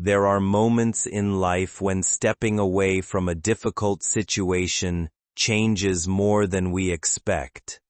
There are moments in life when stepping away from a difficult situation changes more than we expect.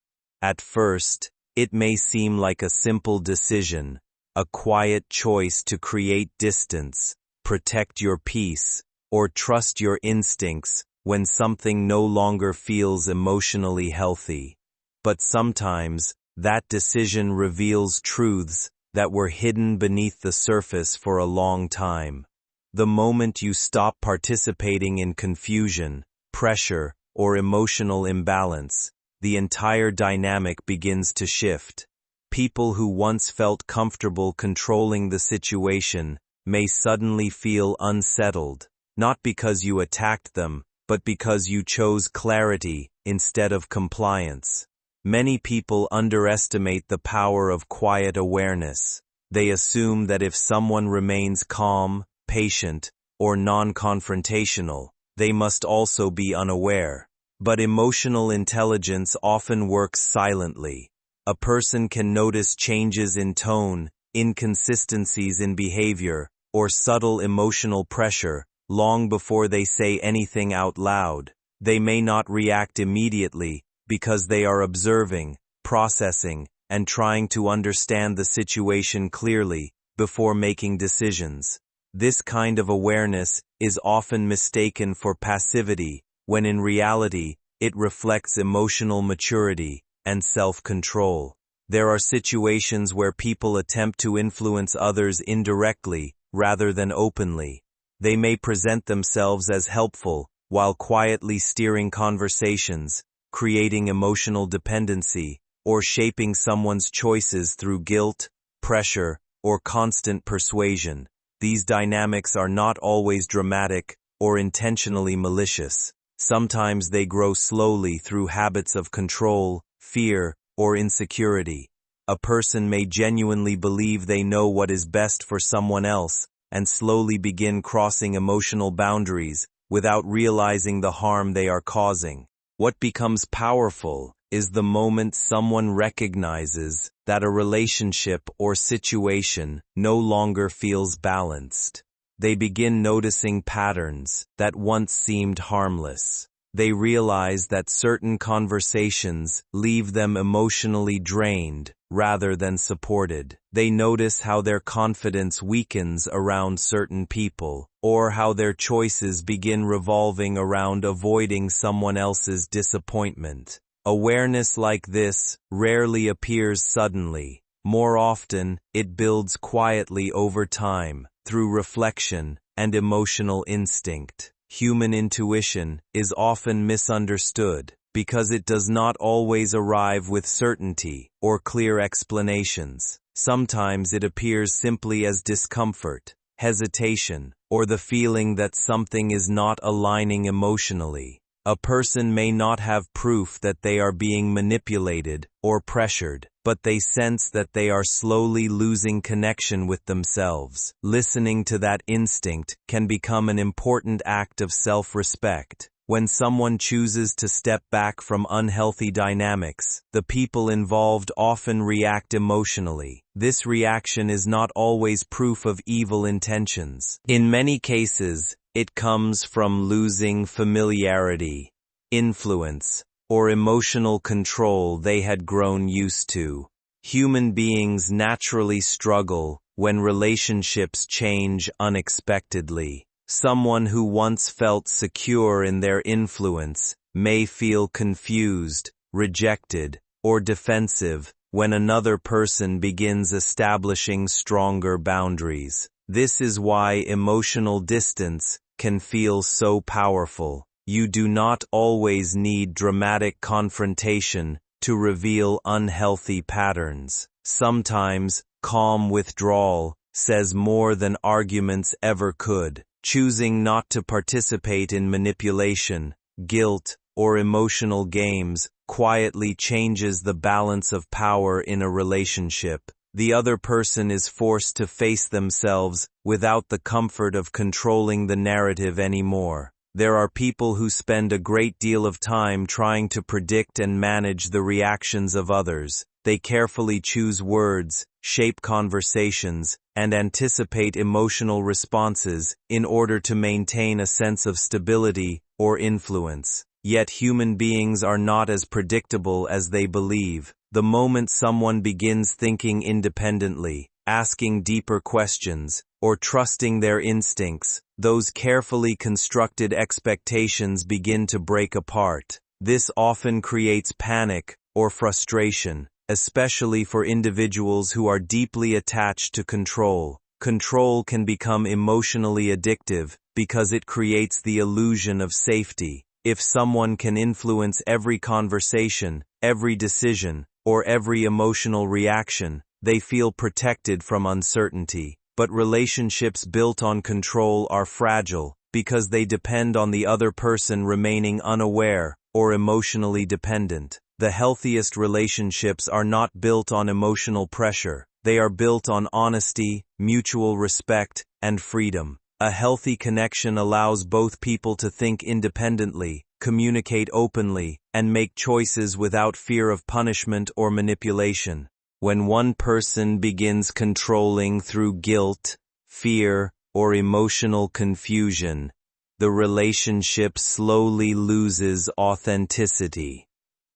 At first, it may seem like a simple decision, a quiet choice to create distance, protect your peace, or trust your instincts when something no longer feels emotionally healthy. But sometimes, that decision reveals truths that were hidden beneath the surface for a long time. The moment you stop participating in confusion, pressure, or emotional imbalance, the entire dynamic begins to shift. People who once felt comfortable controlling the situation may suddenly feel unsettled, not because you attacked them, but because you chose clarity instead of compliance. Many people underestimate the power of quiet awareness. They assume that if someone remains calm, patient, or non-confrontational, they must also be unaware. But emotional intelligence often works silently. A person can notice changes in tone, inconsistencies in behavior, or subtle emotional pressure long before they say anything out loud. They may not react immediately, because they are observing, processing, and trying to understand the situation clearly before making decisions. This kind of awareness is often mistaken for passivity, when in reality, it reflects emotional maturity and self-control. There are situations where people attempt to influence others indirectly rather than openly. They may present themselves as helpful while quietly steering conversations, creating emotional dependency, or shaping someone's choices through guilt, pressure, or constant persuasion. These dynamics are not always dramatic or intentionally malicious. Sometimes they grow slowly through habits of control, fear, or insecurity. A person may genuinely believe they know what is best for someone else and slowly begin crossing emotional boundaries without realizing the harm they are causing. What becomes powerful is the moment someone recognizes that a relationship or situation no longer feels balanced. They begin noticing patterns that once seemed harmless. They realize that certain conversations leave them emotionally drained rather than supported. They notice how their confidence weakens around certain people, or how their choices begin revolving around avoiding someone else's disappointment. Awareness like this rarely appears suddenly. More often, it builds quietly over time, through reflection and emotional instinct. Human intuition is often misunderstood because it does not always arrive with certainty or clear explanations. Sometimes it appears simply as discomfort, hesitation, or the feeling that something is not aligning emotionally. A person may not have proof that they are being manipulated or pressured, but they sense that they are slowly losing connection with themselves. Listening to that instinct can become an important act of self-respect. When someone chooses to step back from unhealthy dynamics, the people involved often react emotionally. This reaction is not always proof of evil intentions. In many cases, it comes from losing familiarity, influence, or emotional control they had grown used to. Human beings naturally struggle when relationships change unexpectedly. Someone who once felt secure in their influence may feel confused, rejected, or defensive when another person begins establishing stronger boundaries. This is why emotional distance can feel so powerful. You do not always need dramatic confrontation to reveal unhealthy patterns. Sometimes, calm withdrawal says more than arguments ever could. Choosing not to participate in manipulation, guilt, or emotional games quietly changes the balance of power in a relationship. The other person is forced to face themselves without the comfort of controlling the narrative anymore. There are people who spend a great deal of time trying to predict and manage the reactions of others. They carefully choose words, shape conversations, and anticipate emotional responses in order to maintain a sense of stability or influence. Yet human beings are not as predictable as they believe. The moment someone begins thinking independently, asking deeper questions, or trusting their instincts, those carefully constructed expectations begin to break apart. This often creates panic or frustration, especially for individuals who are deeply attached to control. Control can become emotionally addictive because it creates the illusion of safety. If someone can influence every conversation, every decision, or every emotional reaction, they feel protected from uncertainty. But relationships built on control are fragile because they depend on the other person remaining unaware or emotionally dependent. The healthiest relationships are not built on emotional pressure. They are built on honesty, mutual respect, and freedom. A healthy connection allows both people to think independently, communicate openly, and make choices without fear of punishment or manipulation. When one person begins controlling through guilt, fear, or emotional confusion, the relationship slowly loses authenticity.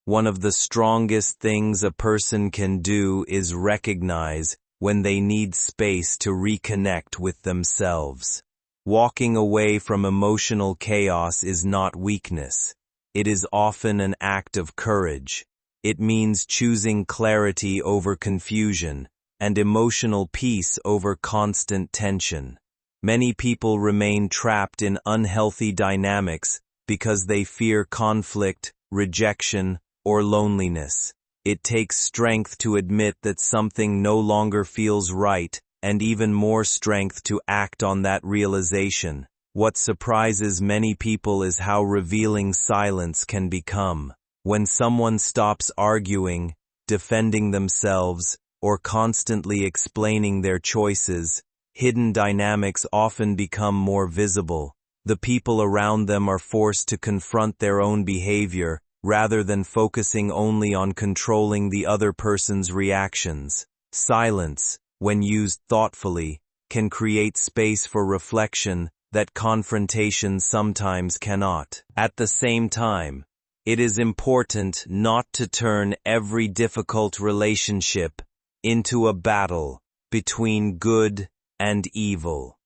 One of the strongest things a person can do is recognize when they need space to reconnect with themselves. Walking away from emotional chaos is not weakness. It is often an act of courage. It means choosing clarity over confusion and emotional peace over constant tension. Many people remain trapped in unhealthy dynamics because they fear conflict, rejection, or loneliness. It takes strength to admit that something no longer feels right, and even more strength to act on that realization. What surprises many people is how revealing silence can become. When someone stops arguing, defending themselves, or constantly explaining their choices, hidden dynamics often become more visible. The people around them are forced to confront their own behavior, rather than focusing only on controlling the other person's reactions. Silence, when used thoughtfully, can create space for reflection that confrontation sometimes cannot. At the same time, it is important not to turn every difficult relationship into a battle between good and evil.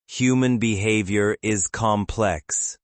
Human behavior is complex.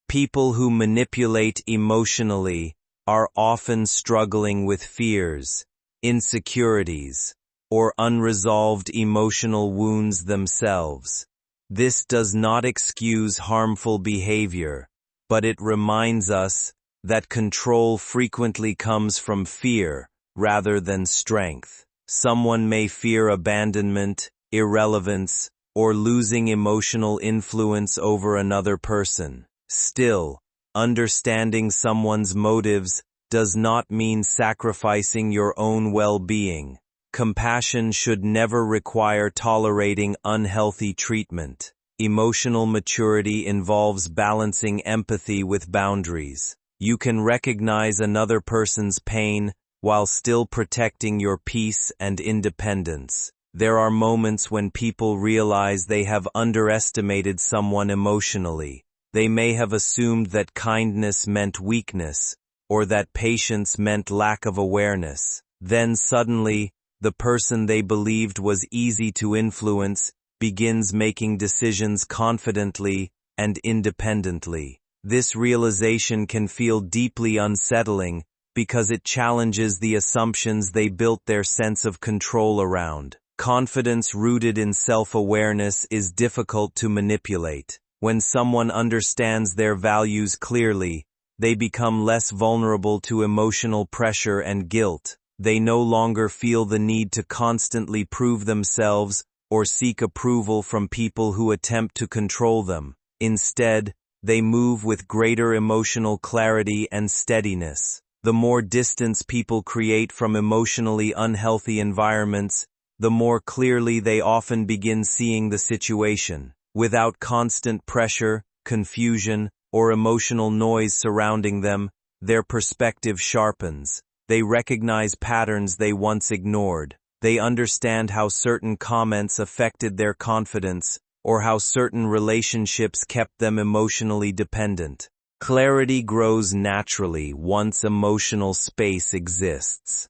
People who manipulate emotionally are often struggling with fears, insecurities, or unresolved emotional wounds themselves. This does not excuse harmful behavior, but it reminds us that control frequently comes from fear rather than strength. Someone may fear abandonment, irrelevance, or losing emotional influence over another person. Still, understanding someone's motives does not mean sacrificing your own well-being. Compassion should never require tolerating unhealthy treatment. Emotional maturity involves balancing empathy with boundaries. You can recognize another person's pain while still protecting your peace and independence. There are moments when people realize they have underestimated someone emotionally. They may have assumed that kindness meant weakness, or that patience meant lack of awareness. Then suddenly, the person they believed was easy to influence begins making decisions confidently and independently. This realization can feel deeply unsettling because it challenges the assumptions they built their sense of control around. Confidence rooted in self-awareness is difficult to manipulate. When someone understands their values clearly, they become less vulnerable to emotional pressure and guilt. They no longer feel the need to constantly prove themselves or seek approval from people who attempt to control them. Instead, they move with greater emotional clarity and steadiness. The more distance people create from emotionally unhealthy environments, the more clearly they often begin seeing the situation. Without constant pressure, confusion, or emotional noise surrounding them, their perspective sharpens. They recognize patterns they once ignored. They understand how certain comments affected their confidence, or how certain relationships kept them emotionally dependent. Clarity grows naturally once emotional space exists.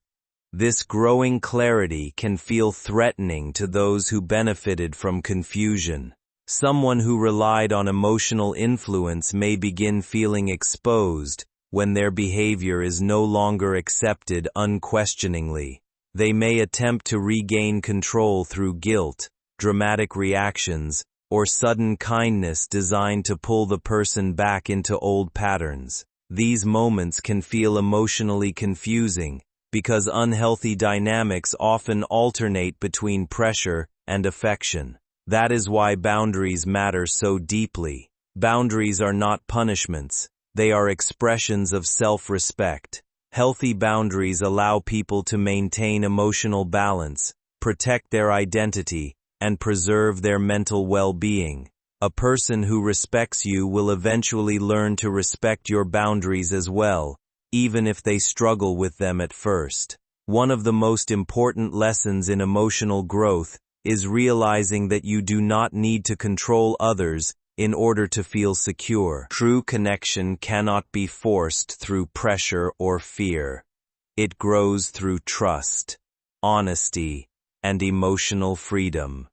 This growing clarity can feel threatening to those who benefited from confusion. Someone who relied on emotional influence may begin feeling exposed when their behavior is no longer accepted unquestioningly. They may attempt to regain control through guilt, dramatic reactions, or sudden kindness designed to pull the person back into old patterns. These moments can feel emotionally confusing because unhealthy dynamics often alternate between pressure and affection. That is why boundaries matter so deeply. Boundaries are not punishments, they are expressions of self-respect. Healthy boundaries allow people to maintain emotional balance, protect their identity, and preserve their mental well-being. A person who respects you will eventually learn to respect your boundaries as well, even if they struggle with them at first. One of the most important lessons in emotional growth is realizing that you do not need to control others in order to feel secure. True connection cannot be forced through pressure or fear. It grows through trust, honesty, and emotional freedom.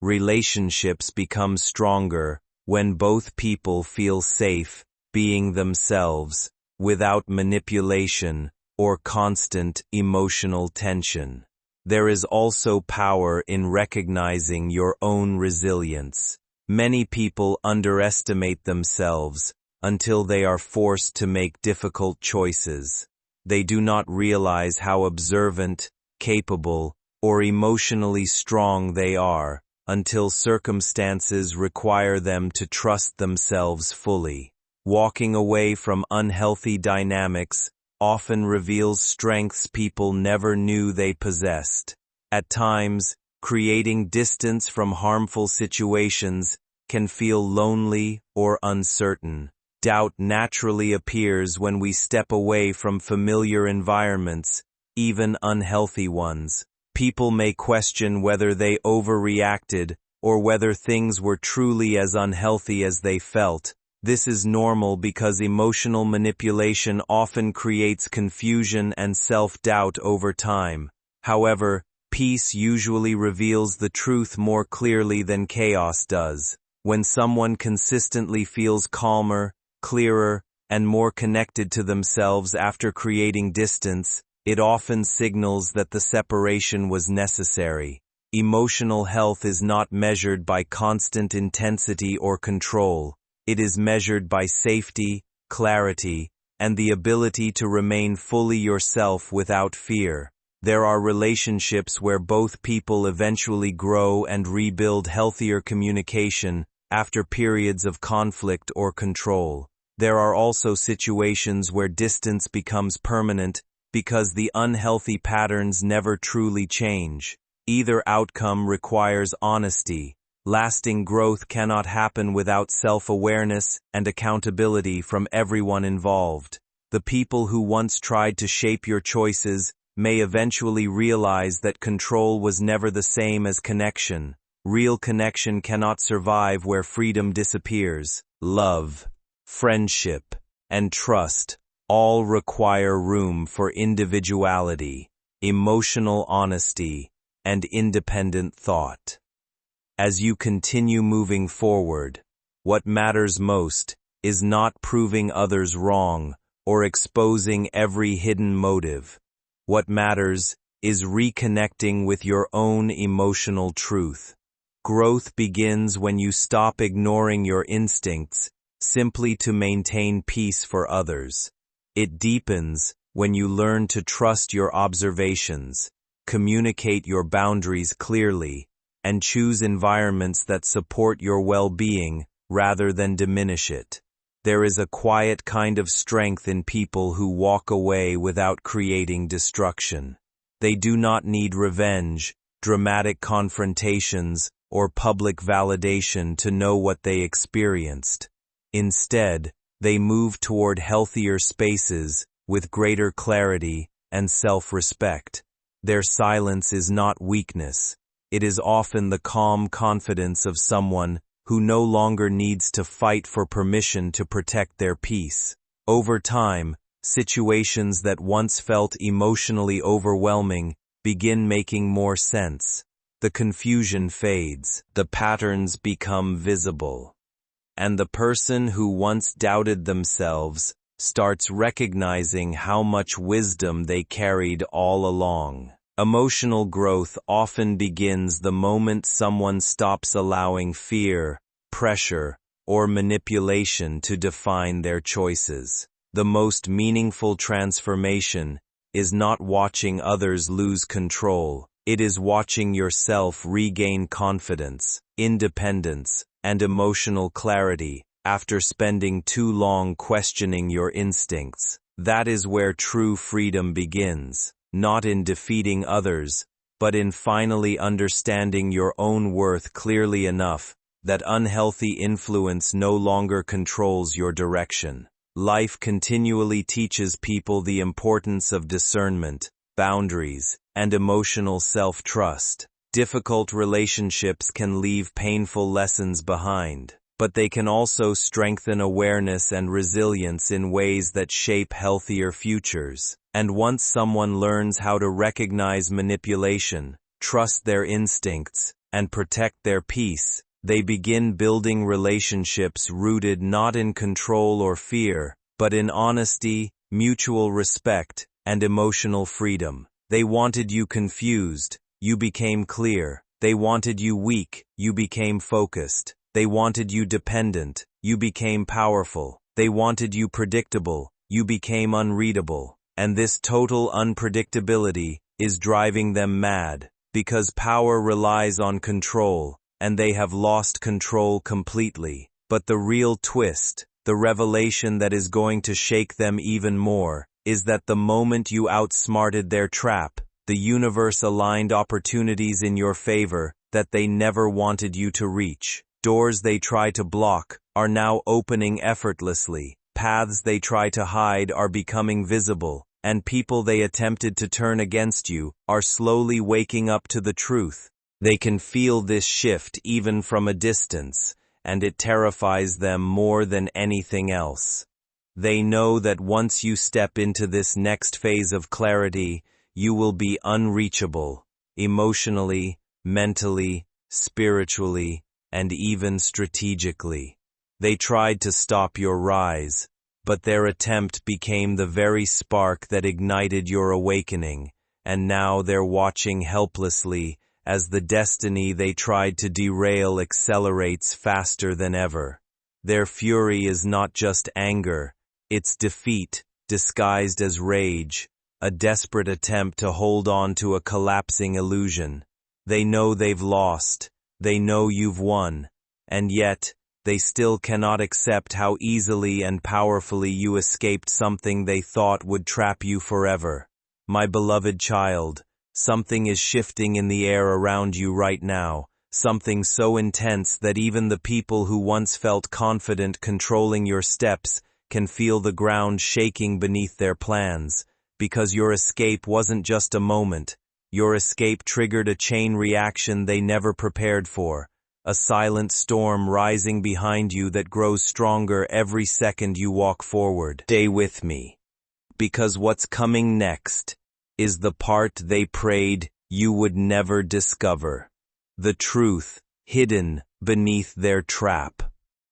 Relationships become stronger when both people feel safe being themselves, without manipulation or constant emotional tension. There is also power in recognizing your own resilience. Many people underestimate themselves until they are forced to make difficult choices. They do not realize how observant, capable, or emotionally strong they are until circumstances require them to trust themselves fully. Walking away from unhealthy dynamics often reveals strengths people never knew they possessed. At times, creating distance from harmful situations can feel lonely or uncertain. Doubt naturally appears when we step away from familiar environments, even unhealthy ones. People may question whether they overreacted or whether things were truly as unhealthy as they felt. This is normal because emotional manipulation often creates confusion and self-doubt over time. However, peace usually reveals the truth more clearly than chaos does. When someone consistently feels calmer, clearer, and more connected to themselves after creating distance, it often signals that the separation was necessary. Emotional health is not measured by constant intensity or control. It is measured by safety, clarity, and the ability to remain fully yourself without fear. There are relationships where both people eventually grow and rebuild healthier communication after periods of conflict or control. There are also situations where distance becomes permanent because the unhealthy patterns never truly change. Either outcome requires honesty. Lasting growth cannot happen without self-awareness and accountability from everyone involved. The people who once tried to shape your choices may eventually realize that control was never the same as connection. Real connection cannot survive where freedom disappears. Love, friendship, and trust all require room for individuality, emotional honesty, and independent thought. As you continue moving forward, what matters most is not proving others wrong or exposing every hidden motive. What matters is reconnecting with your own emotional truth. Growth begins when you stop ignoring your instincts simply to maintain peace for others. It deepens when you learn to trust your observations, communicate your boundaries clearly, and choose environments that support your well-being rather than diminish it. There is a quiet kind of strength in people who walk away without creating destruction. They do not need revenge, dramatic confrontations, or public validation to know what they experienced. Instead, they move toward healthier spaces with greater clarity and self-respect. Their silence is not weakness. It is often the calm confidence of someone who no longer needs to fight for permission to protect their peace. Over time, situations that once felt emotionally overwhelming begin making more sense. The confusion fades, the patterns become visible, and the person who once doubted themselves starts recognizing how much wisdom they carried all along. Emotional growth often begins the moment someone stops allowing fear, pressure, or manipulation to define their choices. The most meaningful transformation is not watching others lose control. It is watching yourself regain confidence, independence, and emotional clarity after spending too long questioning your instincts. That is where true freedom begins, not in defeating others, but in finally understanding your own worth clearly enough that unhealthy influence no longer controls your direction. Life continually teaches people the importance of discernment, boundaries, and emotional self-trust. Difficult relationships can leave painful lessons behind, but they can also strengthen awareness and resilience in ways that shape healthier futures. And once someone learns how to recognize manipulation, trust their instincts, and protect their peace, they begin building relationships rooted not in control or fear, but in honesty, mutual respect, and emotional freedom. They wanted you confused, you became clear. They wanted you weak, you became focused. They wanted you dependent, you became powerful. They wanted you predictable, you became unreadable. And this total unpredictability is driving them mad, because power relies on control, and they have lost control completely. But the real twist, the revelation that is going to shake them even more, is that the moment you outsmarted their trap, the universe aligned opportunities in your favor that they never wanted you to reach. Doors they try to block are now opening effortlessly. Paths they try to hide are becoming visible, and people they attempted to turn against you are slowly waking up to the truth. They can feel this shift even from a distance, and it terrifies them more than anything else. They know that once you step into this next phase of clarity, you will be unreachable, emotionally, mentally, spiritually, and even strategically. They tried to stop your rise, but their attempt became the very spark that ignited your awakening, and now they're watching helplessly as the destiny they tried to derail accelerates faster than ever. Their fury is not just anger, it's defeat, disguised as rage, a desperate attempt to hold on to a collapsing illusion. They know they've lost, they know you've won, and yet, they still cannot accept how easily and powerfully you escaped something they thought would trap you forever. My beloved child, something is shifting in the air around you right now, something so intense that even the people who once felt confident controlling your steps can feel the ground shaking beneath their plans, because your escape wasn't just a moment. Your escape triggered a chain reaction they never prepared for, a silent storm rising behind you that grows stronger every second you walk forward. Stay with me, because what's coming next is the part they prayed you would never discover. The truth hidden beneath their trap.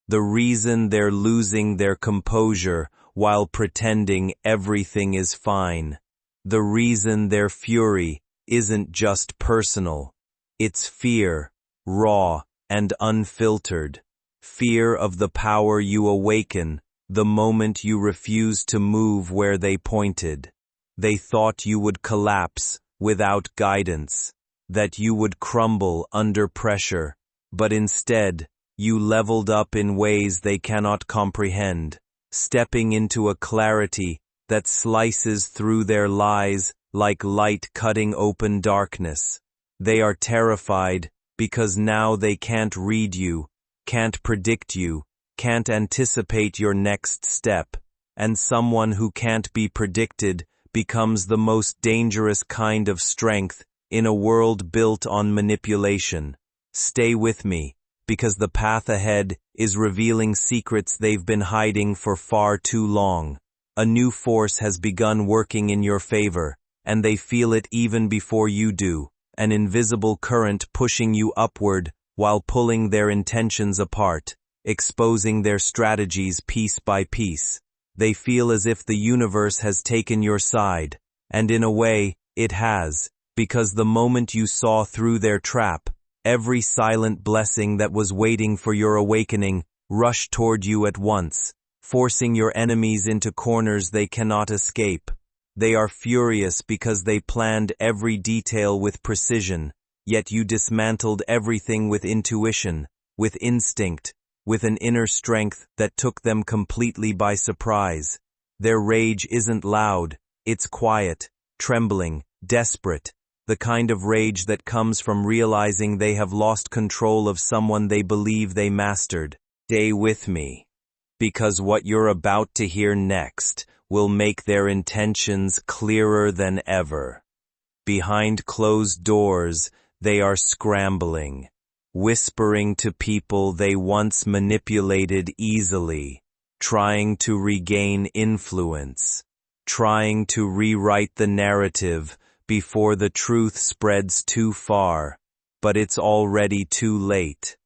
The reason they're losing their composure while pretending everything is fine. The reason their fury isn't just personal. It's fear, raw and unfiltered. Fear of the power you awaken the moment you refuse to move where they pointed. They thought you would collapse without guidance, that you would crumble under pressure, but instead, you leveled up in ways they cannot comprehend, stepping into a clarity that slices through their lies like light cutting open darkness. They are terrified because now they can't read you, can't predict you, can't anticipate your next step, and someone who can't be predicted becomes the most dangerous kind of strength in a world built on manipulation. Stay with me, because the path ahead is revealing secrets they've been hiding for far too long. A new force has begun working in your favor, and they feel it even before you do, an invisible current pushing you upward while pulling their intentions apart, exposing their strategies piece by piece. They feel as if the universe has taken your side, and in a way, it has, because the moment you saw through their trap, every silent blessing that was waiting for your awakening rushed toward you at once, forcing your enemies into corners they cannot escape. They are furious because they planned every detail with precision, yet you dismantled everything with intuition, with instinct, with an inner strength that took them completely by surprise. Their rage isn't loud, it's quiet, trembling, desperate, the kind of rage that comes from realizing they have lost control of someone they believe they mastered. Stay with me, because what you're about to hear next will make their intentions clearer than ever. Behind closed doors, they are scrambling, whispering to people they once manipulated easily, trying to regain influence, trying to rewrite the narrative before the truth spreads too far, but it's already too late.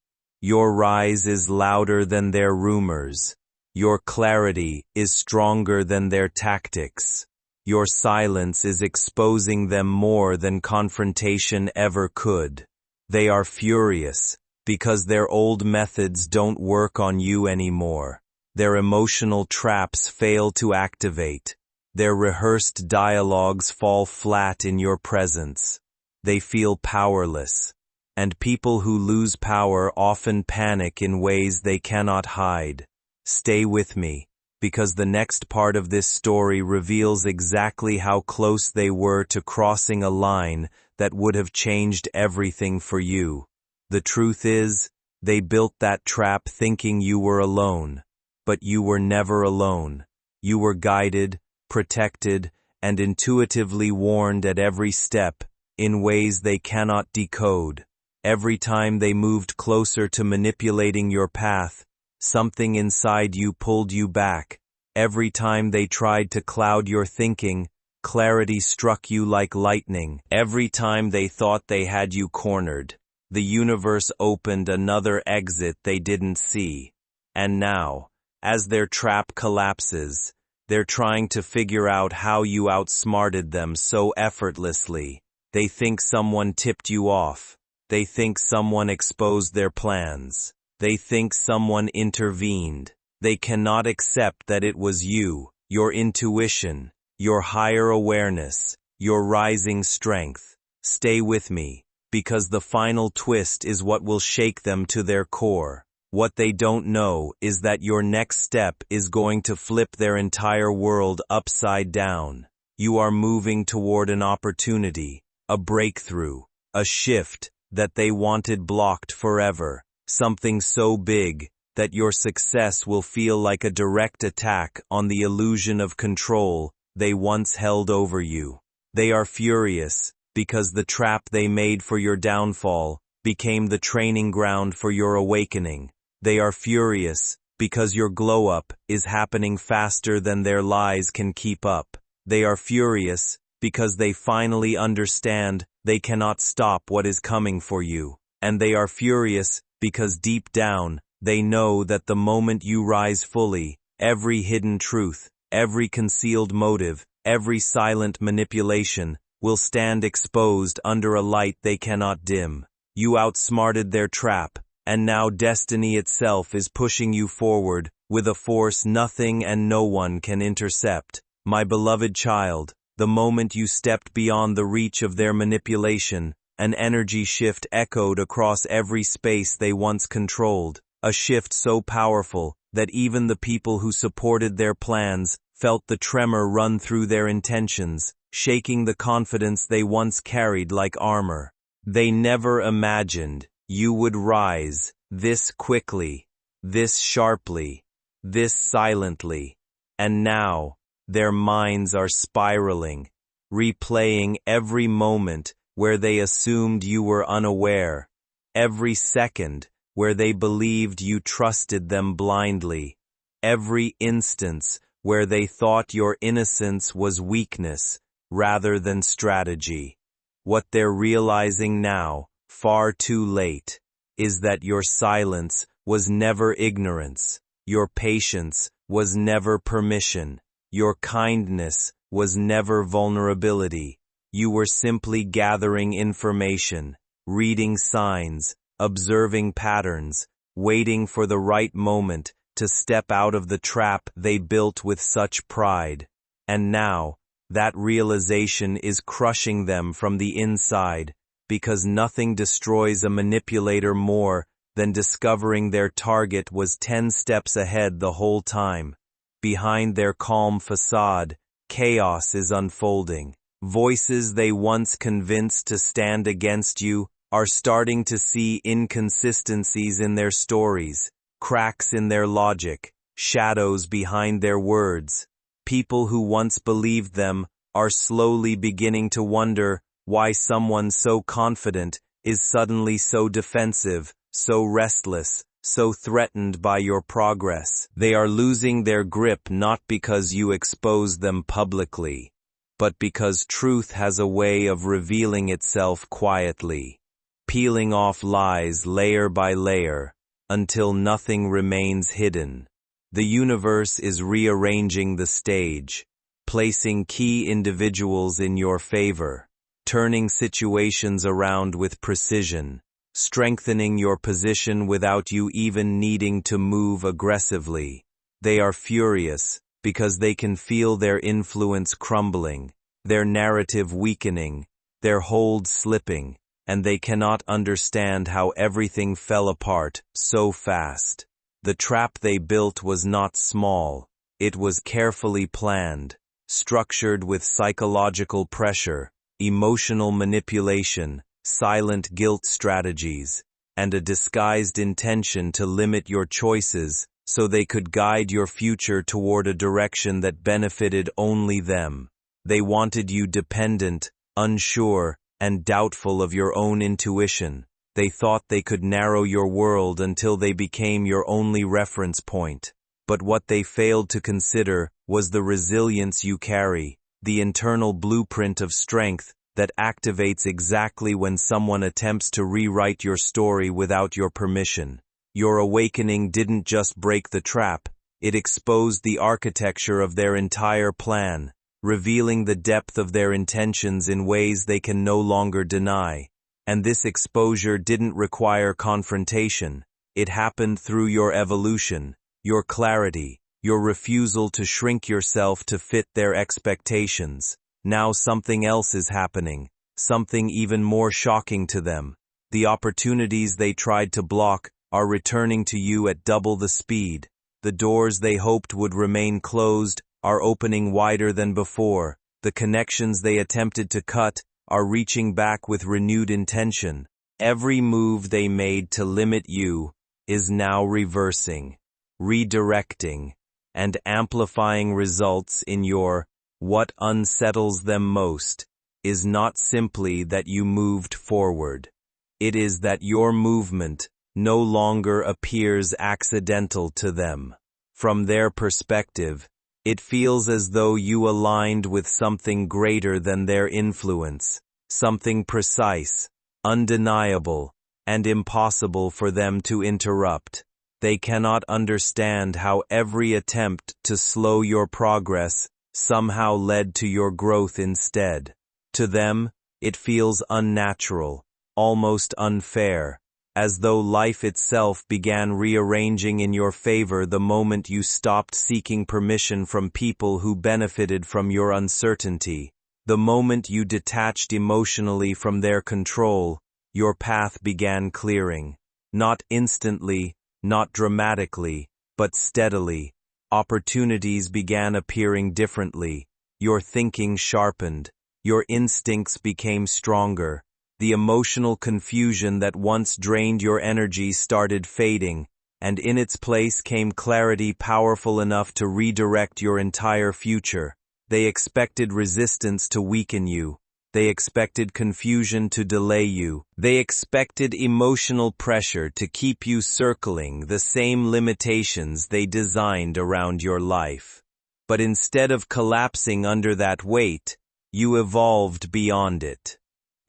Your rise is louder than their rumors. Your clarity is stronger than their tactics. Your silence is exposing them more than confrontation ever could. They are furious because their old methods don't work on you anymore. Their emotional traps fail to activate. Their rehearsed dialogues fall flat in your presence. They feel powerless, and people who lose power often panic in ways they cannot hide. Stay with me, because the next part of this story reveals exactly how close they were to crossing a line that would have changed everything for you. The truth is, they built that trap thinking you were alone. But you were never alone. You were guided, protected, and intuitively warned at every step, in ways they cannot decode. Every time they moved closer to manipulating your path, something inside you pulled you back. Every time they tried to cloud your thinking, clarity struck you like lightning. Every time they thought they had you cornered, the universe opened another exit they didn't see. And now, as their trap collapses, they're trying to figure out how you outsmarted them so effortlessly. They think someone tipped you off. They think someone exposed their plans. They think someone intervened. They cannot accept that it was you, your intuition, your higher awareness, your rising strength. Stay with me, because the final twist is what will shake them to their core. What they don't know is that your next step is going to flip their entire world upside down. You are moving toward an opportunity, a breakthrough, a shift that they wanted blocked forever. Something so big that your success will feel like a direct attack on the illusion of control they once held over you. They are furious because the trap they made for your downfall became the training ground for your awakening. They are furious because your glow-up is happening faster than their lies can keep up. They are furious because they finally understand they cannot stop what is coming for you. And they are furious because deep down, they know that the moment you rise fully, every hidden truth, every concealed motive, every silent manipulation will stand exposed under a light they cannot dim. You outsmarted their trap, and now destiny itself is pushing you forward with a force nothing and no one can intercept. My beloved child, the moment you stepped beyond the reach of their manipulation, an energy shift echoed across every space they once controlled, a shift so powerful that even the people who supported their plans felt the tremor run through their intentions, shaking the confidence they once carried like armor. They never imagined you would rise this quickly, this sharply, this silently. And now, Their minds are spiraling, replaying every moment where they assumed you were unaware, every second where they believed you trusted them blindly, every instance where they thought your innocence was weakness rather than strategy. What they're realizing now, far too late, is that your silence was never ignorance, your patience was never permission, your kindness was never vulnerability. You were simply gathering information, reading signs, observing patterns, waiting for the right moment to step out of the trap they built with such pride. And now, that realization is crushing them from the inside, because nothing destroys a manipulator more than discovering their target was 10 steps ahead the whole time. Behind their calm facade, chaos is unfolding. Voices they once convinced to stand against you are starting to see inconsistencies in their stories, cracks in their logic, shadows behind their words. People who once believed them are slowly beginning to wonder why someone so confident is suddenly so defensive, so restless, so threatened by your progress. They are losing their grip not because you expose them publicly, but because truth has a way of revealing itself quietly, peeling off lies layer by layer, until nothing remains hidden. The universe is rearranging the stage, placing key individuals in your favor, turning situations around with precision, strengthening your position without you even needing to move aggressively. They are furious because they can feel their influence crumbling, their narrative weakening, their hold slipping, and they cannot understand how everything fell apart so fast. The trap they built was not small. It was carefully planned, structured with psychological pressure, emotional manipulation, silent guilt strategies, and a disguised intention to limit your choices so they could guide your future toward a direction that benefited only them. They wanted you dependent, unsure, and doubtful of your own intuition. They thought they could narrow your world until they became your only reference point. But what they failed to consider was the resilience you carry, the internal blueprint of strength that activates exactly when someone attempts to rewrite your story without your permission. Your awakening didn't just break the trap, it exposed the architecture of their entire plan, revealing the depth of their intentions in ways they can no longer deny. And this exposure didn't require confrontation. It happened through your evolution, your clarity, your refusal to shrink yourself to fit their expectations. Now something else is happening, something even more shocking to them. The opportunities they tried to block are returning to you at double the speed. The doors they hoped would remain closed are opening wider than before. The connections they attempted to cut are reaching back with renewed intention. Every move they made to limit you is now reversing, redirecting, and amplifying results in your. What unsettles them most is not simply that you moved forward. It is that your movement no longer appears accidental to them. From their perspective, it feels as though you aligned with something greater than their influence, something precise, undeniable, and impossible for them to interrupt. They cannot understand how every attempt to slow your progress somehow led to your growth instead. To them, it feels unnatural, almost unfair, as though life itself began rearranging in your favor the moment you stopped seeking permission from people who benefited from your uncertainty. The moment you detached emotionally from their control, your path began clearing. Not instantly, not dramatically, but steadily. Opportunities began appearing differently. Your thinking sharpened. Your instincts became stronger. The emotional confusion that once drained your energy started fading, and in its place came clarity powerful enough to redirect your entire future. They expected resistance to weaken you. They expected confusion to delay you. They expected emotional pressure to keep you circling the same limitations they designed around your life. But instead of collapsing under that weight, you evolved beyond it.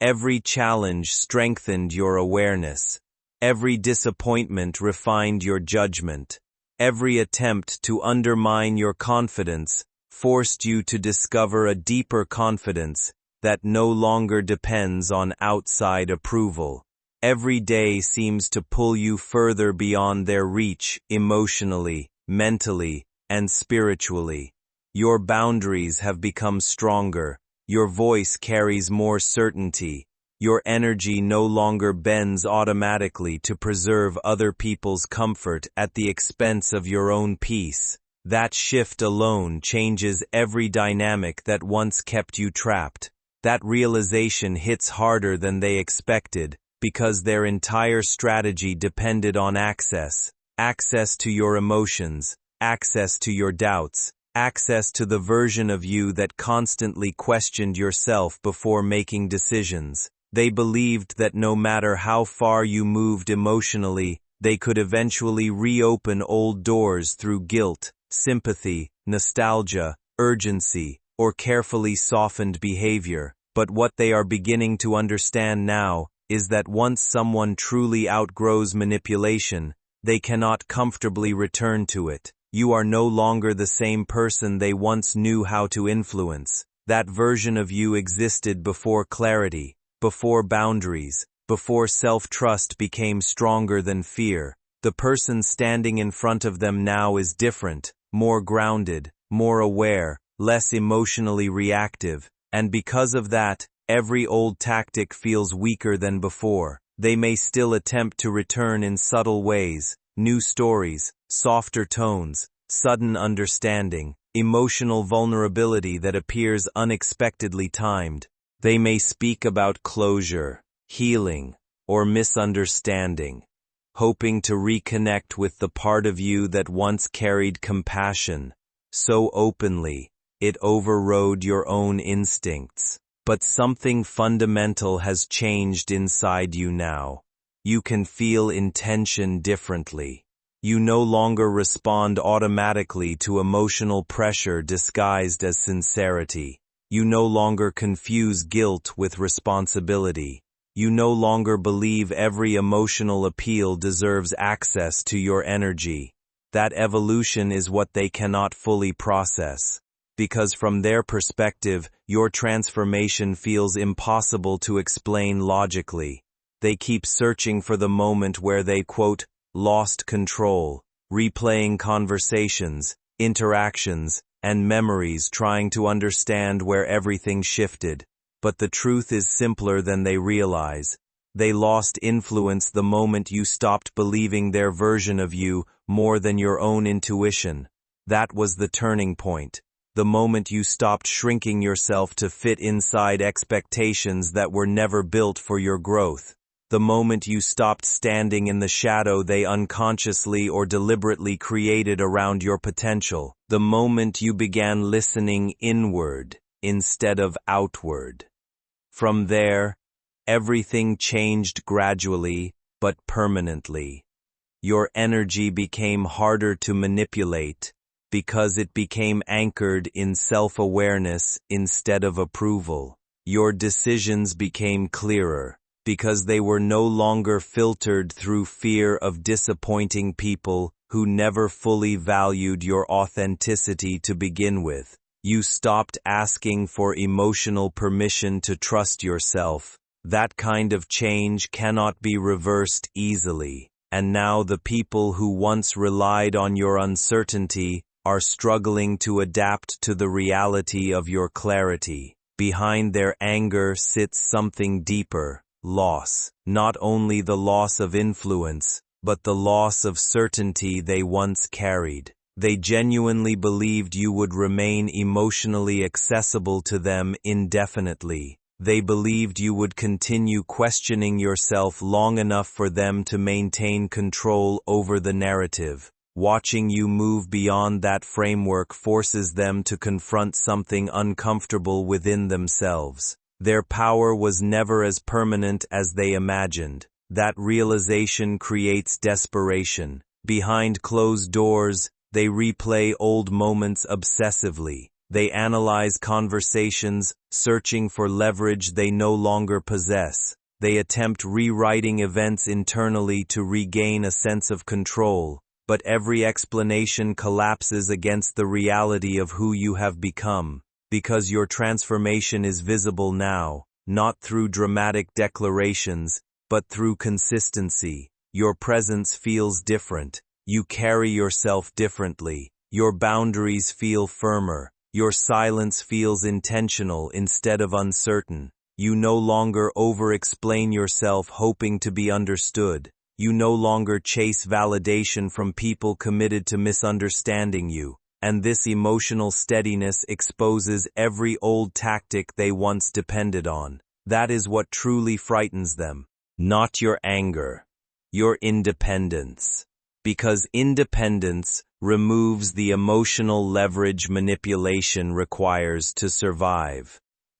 Every challenge strengthened your awareness. Every disappointment refined your judgment. Every attempt to undermine your confidence forced you to discover a deeper confidence that no longer depends on outside approval. Every day seems to pull you further beyond their reach emotionally, mentally, and spiritually. Your boundaries have become stronger. Your voice carries more certainty. Your energy no longer bends automatically to preserve other people's comfort at the expense of your own peace. That shift alone changes every dynamic that once kept you trapped. That realization hits harder than they expected, because their entire strategy depended on access to your emotions, access to your doubts, access to the version of you that constantly questioned yourself before making decisions. They believed that no matter how far you moved emotionally, they could eventually reopen old doors through guilt, sympathy, nostalgia, urgency, or carefully softened behavior. But what they are beginning to understand now is that once someone truly outgrows manipulation, they cannot comfortably return to it. You are no longer the same person they once knew how to influence. That version of you existed before clarity, before boundaries, before self-trust became stronger than fear. The person standing in front of them now is different, more grounded, more aware, less emotionally reactive. And because of that, every old tactic feels weaker than before. They may still attempt to return in subtle ways, new stories, softer tones, sudden understanding, emotional vulnerability that appears unexpectedly timed. They may speak about closure, healing, or misunderstanding, hoping to reconnect with the part of you that once carried compassion so openly it overrode your own instincts. But something fundamental has changed inside you now. You can feel intention differently. You no longer respond automatically to emotional pressure disguised as sincerity. You no longer confuse guilt with responsibility. You no longer believe every emotional appeal deserves access to your energy. That evolution is what they cannot fully process. Because from their perspective, your transformation feels impossible to explain logically. They keep searching for the moment where they, quote, lost control, replaying conversations, interactions, and memories trying to understand where everything shifted. But the truth is simpler than they realize. They lost influence the moment you stopped believing their version of you more than your own intuition. That was the turning point. The moment you stopped shrinking yourself to fit inside expectations that were never built for your growth. The moment you stopped standing in the shadow they unconsciously or deliberately created around your potential. The moment you began listening inward instead of outward. From there, everything changed gradually but permanently. Your energy became harder to manipulate, because it became anchored in self-awareness instead of approval. Your decisions became clearer, because they were no longer filtered through fear of disappointing people who never fully valued your authenticity to begin with. You stopped asking for emotional permission to trust yourself. That kind of change cannot be reversed easily. And now the people who once relied on your uncertainty are struggling to adapt to the reality of your clarity. Behind their anger sits something deeper, loss. Not only the loss of influence, but the loss of certainty they once carried. They genuinely believed you would remain emotionally accessible to them indefinitely. They believed you would continue questioning yourself long enough for them to maintain control over the narrative. Watching you move beyond that framework forces them to confront something uncomfortable within themselves. Their power was never as permanent as they imagined. That realization creates desperation. Behind closed doors, they replay old moments obsessively. They analyze conversations, searching for leverage they no longer possess. They attempt rewriting events internally to regain a sense of control. But every explanation collapses against the reality of who you have become, because your transformation is visible now, not through dramatic declarations, but through consistency. Your presence feels different. You carry yourself differently. Your boundaries feel firmer. Your silence feels intentional instead of uncertain. You no longer over-explain yourself hoping to be understood. You no longer chase validation from people committed to misunderstanding you, and this emotional steadiness exposes every old tactic they once depended on. That is what truly frightens them. Not your anger, your independence. Because independence removes the emotional leverage manipulation requires to survive.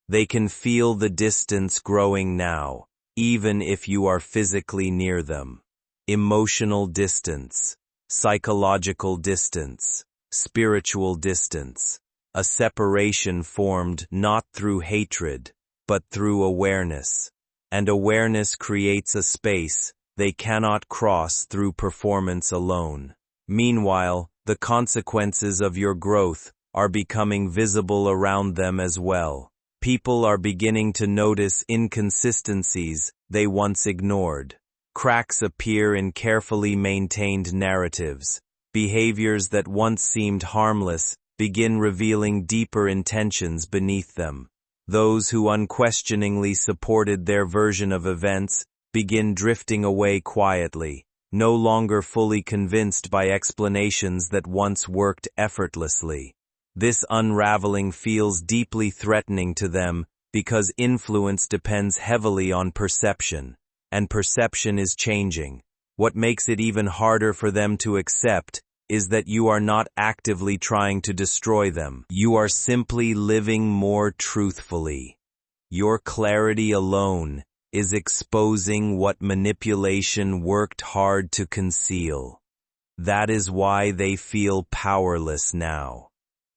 They can feel the distance growing now, even if you are physically near them. Emotional distance, psychological distance, spiritual distance, a separation formed not through hatred, but through awareness. And awareness creates a space they cannot cross through performance alone. Meanwhile, the consequences of your growth are becoming visible around them as well. People are beginning to notice inconsistencies they once ignored. Cracks appear in carefully maintained narratives. Behaviors that once seemed harmless begin revealing deeper intentions beneath them. Those who unquestioningly supported their version of events begin drifting away quietly, no longer fully convinced by explanations that once worked effortlessly. This unraveling feels deeply threatening to them because influence depends heavily on perception. And perception is changing. What makes it even harder for them to accept is that you are not actively trying to destroy them. You are simply living more truthfully. Your clarity alone is exposing what manipulation worked hard to conceal. That is why they feel powerless now.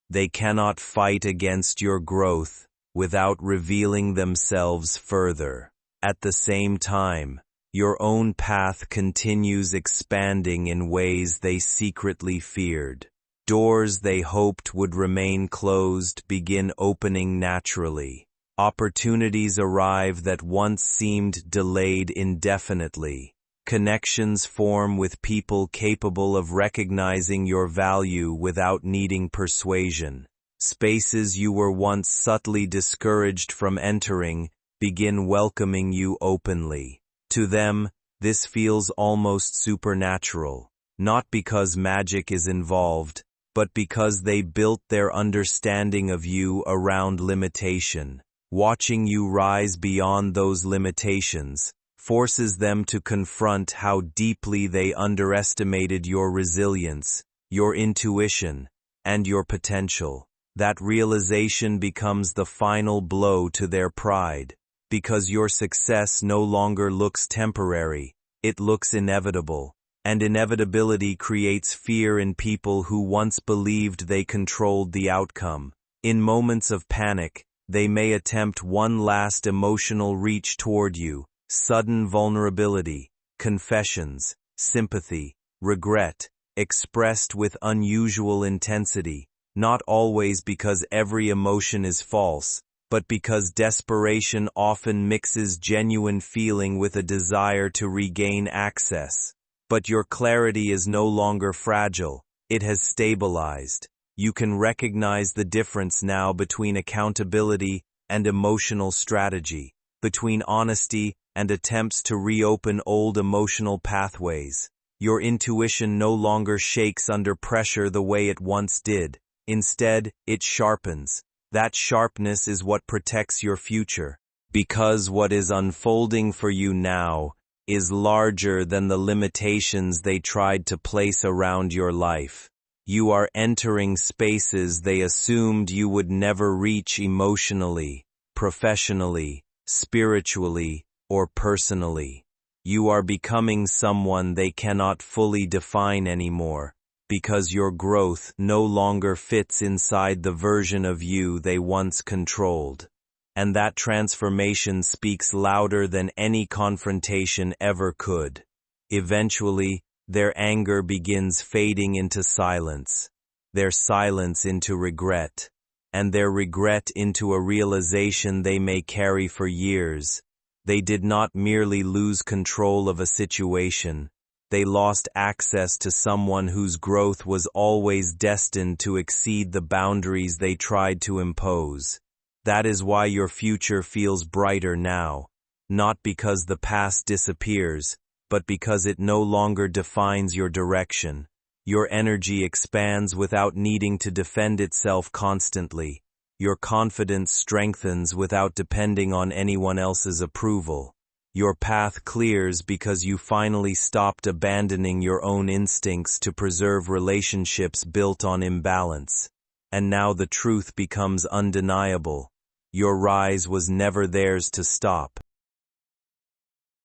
They cannot fight against your growth without revealing themselves further. At the same time, your own path continues expanding in ways they secretly feared. Doors they hoped would remain closed begin opening naturally. Opportunities arrive that once seemed delayed indefinitely. Connections form with people capable of recognizing your value without needing persuasion. Spaces you were once subtly discouraged from entering begin welcoming you openly. To them, this feels almost supernatural, not because magic is involved, but because they built their understanding of you around limitation. Watching you rise beyond those limitations forces them to confront how deeply they underestimated your resilience, your intuition, and your potential. That realization becomes the final blow to their pride. Because your success no longer looks temporary, it looks inevitable, and inevitability creates fear in people who once believed they controlled the outcome. In moments of panic, they may attempt one last emotional reach toward you, sudden vulnerability, confessions, sympathy, regret, expressed with unusual intensity, not always because every emotion is false, but because desperation often mixes genuine feeling with a desire to regain access. But your clarity is no longer fragile, it has stabilized. You can recognize the difference now between accountability and emotional strategy, between honesty and attempts to reopen old emotional pathways. Your intuition no longer shakes under pressure the way it once did. Instead, it sharpens. That sharpness is what protects your future. Because what is unfolding for you now is larger than the limitations they tried to place around your life. You are entering spaces they assumed you would never reach emotionally, professionally, spiritually, or personally. You are becoming someone they cannot fully define anymore, because your growth no longer fits inside the version of you they once controlled. And that transformation speaks louder than any confrontation ever could. Eventually, their anger begins fading into silence, their silence into regret, and their regret into a realization they may carry for years. They did not merely lose control of a situation, they lost access to someone whose growth was always destined to exceed the boundaries they tried to impose. That is why your future feels brighter now, not because the past disappears, but because it no longer defines your direction. Your energy expands without needing to defend itself constantly. Your confidence strengthens without depending on anyone else's approval. Your path clears because you finally stopped abandoning your own instincts to preserve relationships built on imbalance. And now the truth becomes undeniable. Your rise was never theirs to stop.